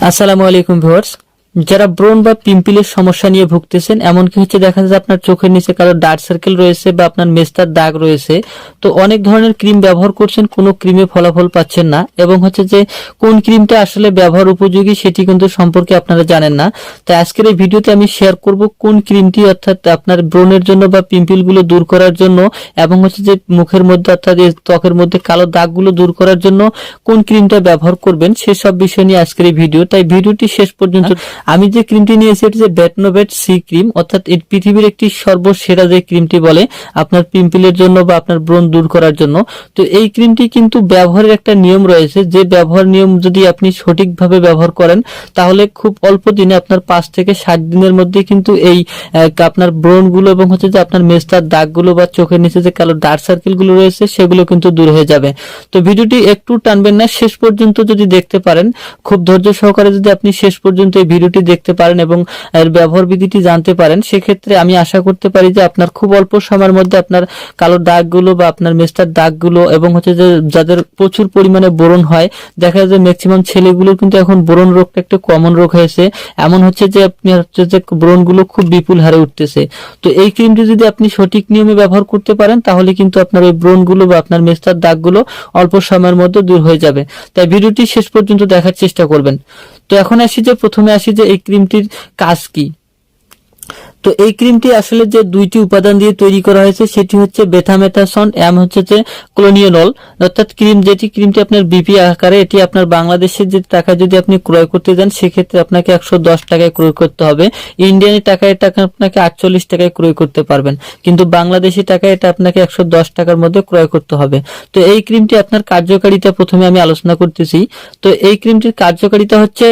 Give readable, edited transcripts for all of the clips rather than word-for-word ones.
আসসালামু আলাইকুম ভিউয়ার্স। যারা ব্রণ বা পিম্পলের সমস্যা নিয়ে ভুগতেছেন, এমনকি দেখা যাচ্ছে আপনার চোখের নিচে কালো ডার্ক সার্কেল রয়েছে বা আপনার মেস্তার দাগ রয়েছে, তো অনেক ধরনের ক্রিম ব্যবহার করছেন, কোনো ক্রিমে ফলাফল পাচ্ছেন না এবং যে কোন ক্রিমটা আসলে ব্যবহার উপযোগী সেটি কিন্তু সম্পর্কে আপনারা জানেন না। তাই আজকের এই ভিডিওতে আমি শেয়ার করব কোন ক্রিমটি অর্থাৎ আপনার ব্রণের জন্য বা পিম্পলগুলো দূর করার জন্য এবং যে মুখের মধ্যে অর্থাৎ ত্বকের মধ্যে কালো দাগগুলো দূর করার জন্য কোন ক্রিমটা ব্যবহার করবেন সেসব বিষয় নিয়ে আজকের এই ভিডিও। তাই ভিডিওটি শেষ পর্যন্ত। আমি যে ক্রিমটি নিয়েছি এটি যে বেটনোভেট সি ক্রিম, অর্থাৎ এই পৃথিবীর একটি সর্বসেরা যে ক্রিমটি বলে আপনার পিম্পলের জন্য বা আপনার ব্রণ দূর করার জন্য। তো এই ক্রিমটি কিন্তু ব্যবহারের একটা নিয়ম রয়েছে, যে ব্যবহার নিয়ম যদি আপনি সঠিকভাবে ব্যবহার করেন তাহলে খুব অল্প দিনে আপনার 5 থেকে 7 দিনের মধ্যে কিন্তু এই আপনার ব্রণগুলো এবং যে আপনার মেস্তার দাগগুলো বা চোখের নিচে যে কালো ডার্ক সার্কেলগুলো রয়েছে সেগুলো কিন্তু দূর হয়ে যাবে। তো ভিডিওটি একটু টানবেন না, শেষ পর্যন্ত যদি দেখতে পারেন, খুব ধৈর্য সহকারে যদি আপনি শেষ পর্যন্ত এই ভিডিওটি দেখতে পারেন এবং এর ব্যবহার বিধিটি জানতে পারেন, সেক্ষেত্রে আমি আশা করতে পারি যে আপনার খুব অল্প সময়ের মধ্যে আপনার কালো দাগগুলো বা আপনার মেস্তার দাগগুলো এবং যে যাদের প্রচুর পরিমাণে ব্রণ হয়, দেখা যায় যে ম্যাক্সিমাম ছেলেগুলোর কিন্তু এখন ব্রণ রোগটা একটা কমন রোগ হয়েছে। এমন যে আপনি যে ব্রণগুলো খুব বিপুল হারে উঠতেছে। তো এই ক্রিমটি যদি আপনি সঠিক নিয়মে ব্যবহার করতে পারেন তাহলে কিন্তু আপনার এই ব্রণগুলো বা আপনার মেস্তার দাগগুলো অল্প সময়ের মধ্যে দূর হয়ে যাবে। তাই ভিডিওটি শেষ পর্যন্ত দেখার চেষ্টা করবেন। তো এখন প্রথমে আসি যে এই ক্রিমটির কাজ কি। তো এই ক্রিমটি আসলে যে দুইটি উপাদান দিয়ে তৈরি করা হয়েছে সেটি হচ্ছে বেথামেথাসন এম যে ক্লোনিয়নল, অর্থাৎ ক্রিমটি আপনার বিপি আকারে, এটি আপনার বাংলাদেশের যে টাকা যদি আপনি ক্রয় করতে যান সেক্ষেত্রে আপনাকে 110 টাকায় ক্রয় করতে হবে। ইন্ডিয়ান টাকায় এটা আপনাকে 48 টাকায় ক্রয় করতে পারবেন, কিন্তু বাংলাদেশি টাকায় এটা আপনাকে 110 টাকার মধ্যে ক্রয় করতে হবে। তো এই ক্রিমটি আপনার কার্যকারিতা প্রথমে আমি আলোচনা করতেছি। তো এই ক্রিমটির কার্যকারিতা হচ্ছে,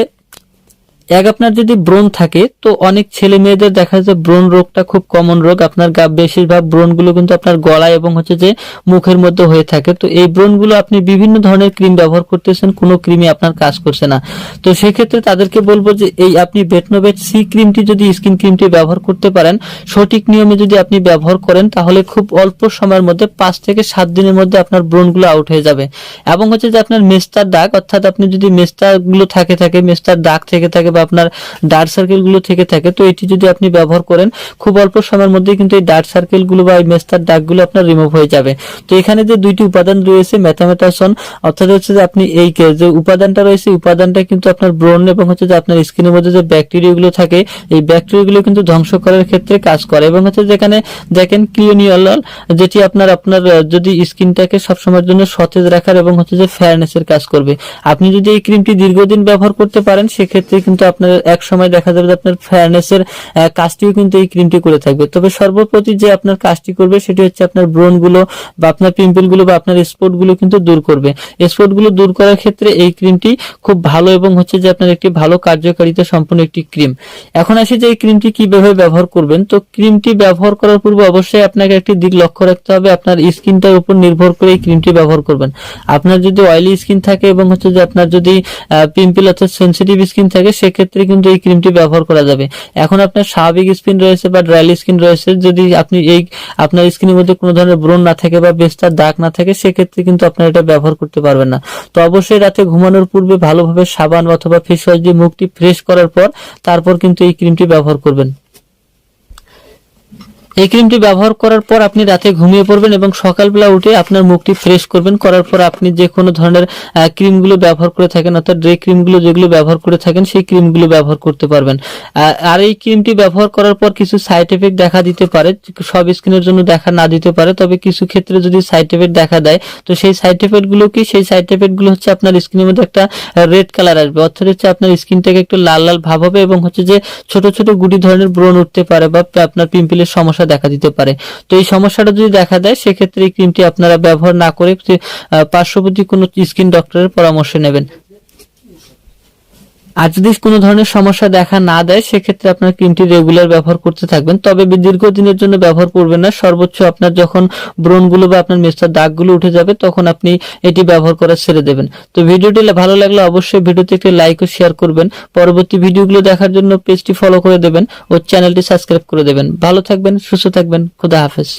আপনার যদি ব্রণ থাকে, তো অনেক ছেলে মেয়েদের দেখা যায় ব্রণ রোগটা খুব কমন রোগ। আপনার বেশিরভাগ ব্রণগুলো কিন্তু আপনার গলায় এবং যে মুখের মধ্যে হয়ে থাকে। তো এই ব্রণগুলো আপনি বিভিন্ন ধরনের ক্রিম ব্যবহার করতেছেন, কোনো ক্রিমই আপনার কাজ করছে না। তো সেক্ষেত্রে তাদেরকে বলবো যে এই আপনি বেটনোভেট সি ক্রিমটি যদি স্কিন ক্রিমটি ব্যবহার করতে পারেন, সঠিক নিয়মে যদি আপনি ব্যবহার করেন তাহলে খুব অল্প সময়ের মধ্যে 5 থেকে 7 দিনের মধ্যে আপনার ব্রণগুলো আউট হয়ে যাবে। এবং যে আপনার মেস্তার দাগ, অর্থাৎ আপনি যদি মেস্তাগুলো থাকে মেস্তার দাগ থেকে থাকে আপনার ডার্ক সার্কেল গুলো থেকে থাকে, তো এটি যদি আপনি ব্যবহার করেন খুব অল্প সময়ের মধ্যে কিন্তু এই ডার্ক সার্কেল গুলো বা এই মেস্তার দাগগুলো আপনার রিমুভ হয়ে যাবে। তো এখানে যে দুইটি উপাদান রয়েছে মেথামেথাসন, অর্থাৎ যে আপনি এই যে উপাদানটা রয়েছে উপাদানটা কিন্তু আপনার ব্রণ এবং যে আপনার স্কিনের মধ্যে যে ব্যাকটেরিয়া গুলো থাকে এই ব্যাকটেরিয়া গুলো কিন্তু ধ্বংস করার ক্ষেত্রে কাজ করে। এবং যেখানে দেখেন ক্লিওনিয়ল, যেটি আপনার যদি স্কিনটাকে সবসময়ের জন্য সতেজ রাখার এবং যে ফেয়ারনেসের কাজ করবে। আপনি যদি এই ক্রিমটি দীর্ঘদিন ব্যবহার করতে পারেন সেক্ষেত্রে কিন্তু আপনার এক সময় দেখা যাবে যে আপনার ফেয়ারনেসের কাজটিও কিন্তু এই ক্রিমটি করে থাকবে। তবে সর্বপ্রতি যে আপনার কাজটি করবে সেটি হচ্ছে আপনার ব্রণগুলো বা আপনার পিম্পলগুলো বা আপনার স্পটগুলো কিন্তু দূর করবে। স্পটগুলো দূর করার ক্ষেত্রে এই ক্রিমটি খুব ভালো এবং যে আপনার একটি ভালো কার্যকারিতা সম্পন্ন একটি ক্রিম। এখন আসি যে এই ক্রিমটি কিভাবে ব্যবহার করবেন। তো ক্রিমটি ব্যবহার করার পূর্বে অবশ্যই আপনাকে একটি দিক লক্ষ্য রাখতে হবে, আপনার স্কিনটার উপর নির্ভর করে এই ক্রিমটি ব্যবহার করবেন। আপনার যদি অয়েলি স্কিন থাকে এবং যে আপনার যদি পিম্পল অর্থাৎ সেনসিটিভ স্কিন থাকে সেক্ষেত্রে কিন্তু এই ক্রিমটি ব্যবহার করা যাবে। এখন আপনার স্বাভাবিক স্কিন রয়েছে বা ড্রাই স্কিন রয়েছে, যদি আপনি আপনার স্কিনের মধ্যে কোনো ধরনের ব্রণ না থাকে বা মেস্তার দাগ না থাকে সেক্ষেত্রে কিন্তু আপনার এটা ব্যবহার করতে পারবেন না। তো অবশ্যই রাতে ঘুমানোর পূর্বে ভালোভাবে সাবান অথবা ফেস ওয়াশ দিয়ে মুখটি ফ্রেশ করার পর তারপর কিন্তু এই ক্রিমটি ব্যবহার করবেন। এই ক্রিমটি ব্যবহার করার পর আপনি রাতে ঘুমিয়ে পড়বেন এবং সকালবেলা উঠে আপনার মুখটি ফ্রেশ করবেন। করার পর আপনি যে কোনো ধরনের ক্রিমগুলো ব্যবহার করে থাকেন, অর্থাৎ ডে ক্রিমগুলো যেগুলো ব্যবহার করে থাকেন সেই ক্রিমগুলো ব্যবহার করতে পারবেন। আর এই ক্রিমটি ব্যবহার করার পর কিছু সাইড এফেক্ট দেখা দিতে পারে, সব স্কিনের জন্য দেখা না দিতে পারে, তবে কিছু ক্ষেত্রে যদি সাইড এফেক্ট দেখা দেয় তো সেই সাইড এফেক্ট গুলো কি, সেই সাইড এফেক্ট গুলো হচ্ছে আপনার স্কিনের মধ্যে একটা রেড কালার আসবে, অর্থাৎ আপনার স্কিনটাকে একটু লাল লাল ভাব হবে এবং যে ছোট ছোট গুটি ধরনের ব্রণ উঠতে পারে বা আপনার পিম্পলের সমস্যা দেখা দিতে পারে। তো এই সমস্যাটা যদি দেখা দেয় সেক্ষেত্রে এই ক্রিমটি আপনারা ব্যবহার না করে পার্শ্ববর্তী কোনো স্কিন ডক্টরের পরামর্শ নেবেন। আর যদি কোনো ধরনের সমস্যা দেখা না দেয় সেক্ষেত্রে আপনার ক্রিমটি রেগুলার ব্যবহার করতে থাকবেন, তবে দীর্ঘদিনের জন্য ব্যবহার করবেন না। সর্বোচ্চ আপনার যখন ব্রণগুলো বা আপনার মেস্তার দাগগুলো উঠে যাবে তখন আপনি এটি ব্যবহার করা ছেড়ে দেবেন। তো ভিডিওটি ভালো লাগলে অবশ্যই ভিডিওতে একটি লাইক ও শেয়ার করবেন। পরবর্তী ভিডিওগুলো দেখার জন্য পেজটি ফলো করে দেবেন ও চ্যানেলটি সাবস্ক্রাইব করে দেবেন। ভালো থাকবেন, সুস্থ থাকবেন, খোদা হাফেজ।